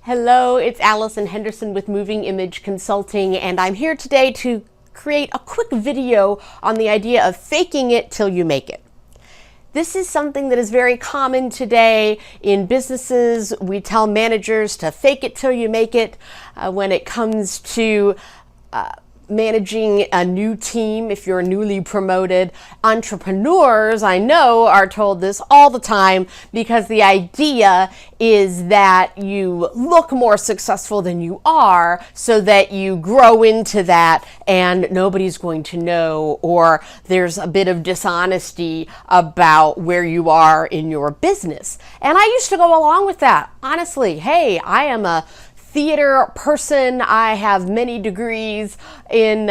Hello, it's Alison Henderson with Moving Image Consulting, and I'm here today to create a quick video on the idea of faking it till you make it. This is something that is very common today in businesses. We tell managers to fake it till you make it when it comes to managing a new team. If you're newly promoted, entrepreneurs, I know, are told this all the time because the idea is that you look more successful than you are so that you grow into that and nobody's going to know, or there's a bit of dishonesty about where you are in your business. And I used to go along with that. Honestly, hey, I am a theater person. I have many degrees in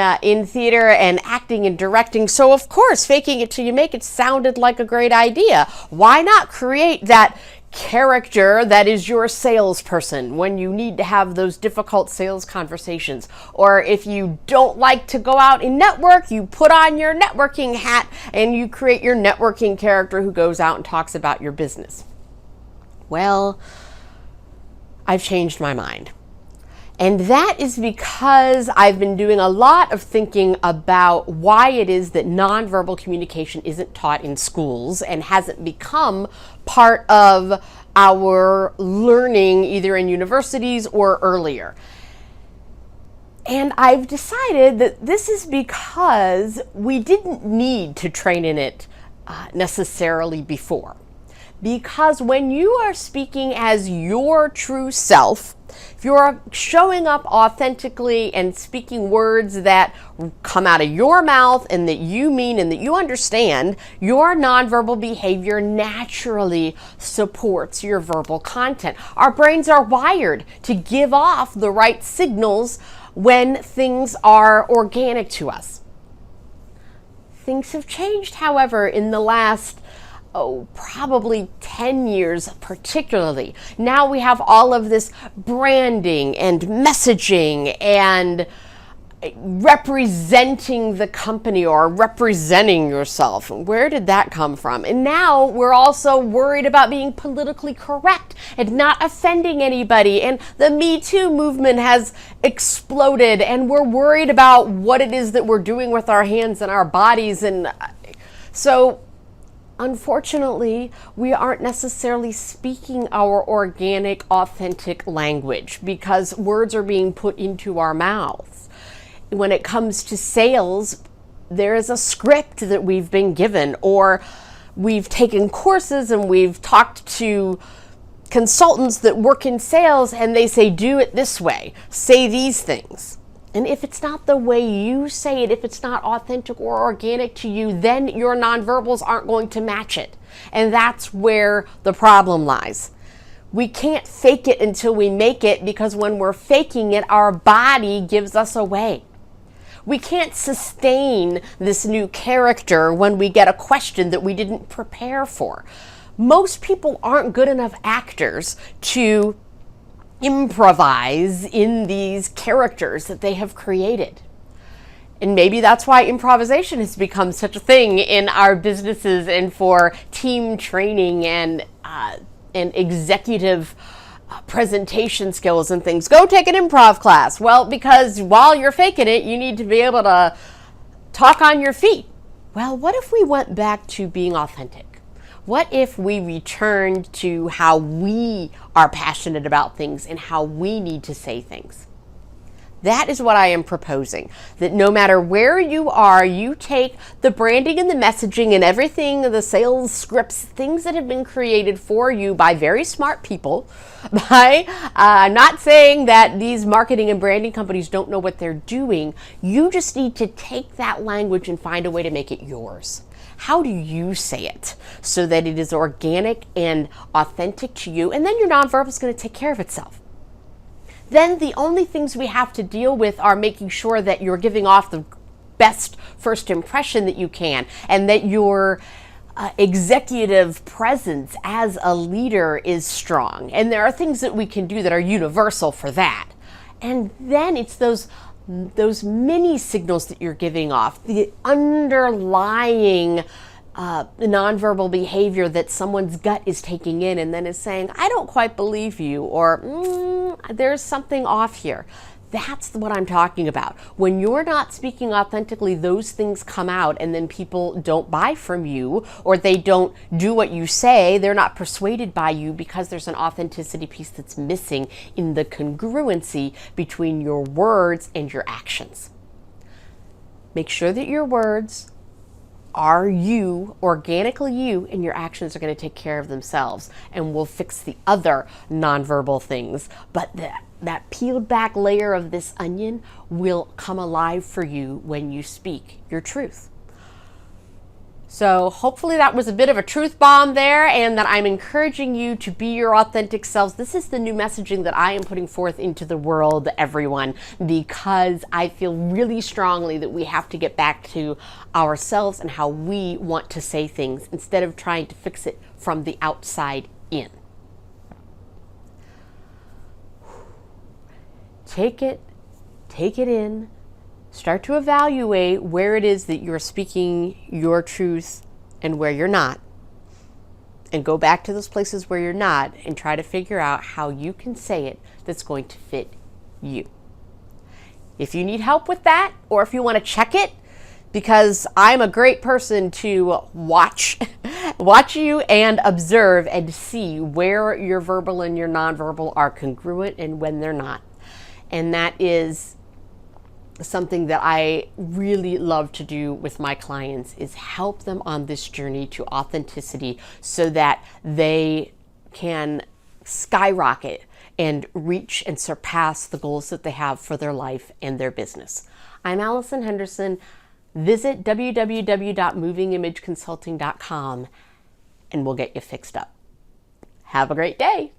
theater and acting and directing. So of course, faking it till you make it sounded like a great idea. Why not create that character that is your salesperson when you need to have those difficult sales conversations? Or if you don't like to go out and network, you put on your networking hat and you create your networking character who goes out and talks about your business. Well, I've changed my mind. And that is because I've been doing a lot of thinking about why it is that nonverbal communication isn't taught in schools and hasn't become part of our learning either in universities or earlier. And I've decided that this is because we didn't need to train in it necessarily before. Because when you are speaking as your true self, if you're showing up authentically and speaking words that come out of your mouth and that you mean and that you understand, your nonverbal behavior naturally supports your verbal content. Our brains are wired to give off the right signals when things are organic to us. Things have changed, however, in the last probably 10 years particularly. Now we have all of this branding and messaging and representing the company or representing yourself. Where did that come from? And now we're also worried about being politically correct and not offending anybody. And the Me Too movement has exploded and we're worried about what it is that we're doing with our hands and our bodies. And so unfortunately, we aren't necessarily speaking our organic, authentic language because words are being put into our mouths. When it comes to sales, there is a script that we've been given, or we've taken courses and we've talked to consultants that work in sales and they say, do it this way, say these things. And if it's not the way you say it, if it's not authentic or organic to you, then your nonverbals aren't going to match it. And that's where the problem lies. We can't fake it until we make it, because when we're faking it, our body gives us away. We can't sustain this new character when we get a question that we didn't prepare for. Most people aren't good enough actors to improvise in these characters that they have created. And maybe that's why improvisation has become such a thing in our businesses and for team training and executive presentation skills and things. Go take an improv class. Well, because while you're faking it, you need to be able to talk on your feet. Well, what if we went back to being authentic? What if we returned to how we are passionate about things and how we need to say things? That is what I am proposing, that no matter where you are, you take the branding and the messaging and everything, the sales scripts, things that have been created for you by very smart people. I'm not saying that these marketing and branding companies don't know what they're doing. You just need to take that language and find a way to make it yours. How do you say it so that it is organic and authentic to you? And then your nonverbal is going to take care of itself. Then the only things we have to deal with are making sure that you're giving off the best first impression that you can, and that your executive presence as a leader is strong. And there are things that we can do that are universal for that. And then it's those mini signals that you're giving off, the underlying nonverbal behavior that someone's gut is taking in and then is saying, I don't quite believe you, or there's something off here. That's what I'm talking about. When you're not speaking authentically, those things come out, and then people don't buy from you, or they don't do what you say. They're not persuaded by you because there's an authenticity piece that's missing in the congruency between your words and your actions. Make sure that your words are you, organically you, and your actions are going to take care of themselves, and we'll fix the other nonverbal things. But that peeled back layer of this onion will come alive for you when you speak your truth. So hopefully that was a bit of a truth bomb there, and that I'm encouraging you to be your authentic selves. This is the new messaging that I am putting forth into the world, everyone, because I feel really strongly that we have to get back to ourselves and how we want to say things instead of trying to fix it from the outside in. Take it in. Start to evaluate where it is that you're speaking your truth and where you're not. And go back to those places where you're not and try to figure out how you can say it that's going to fit you. If you need help with that, or if you want to check it, because I'm a great person to watch you and observe and see where your verbal and your nonverbal are congruent and when they're not. And that is something that I really love to do with my clients, is help them on this journey to authenticity so that they can skyrocket and reach and surpass the goals that they have for their life and their business. I'm Alison Henderson. Visit www.movingimageconsulting.com and we'll get you fixed up. Have a great day.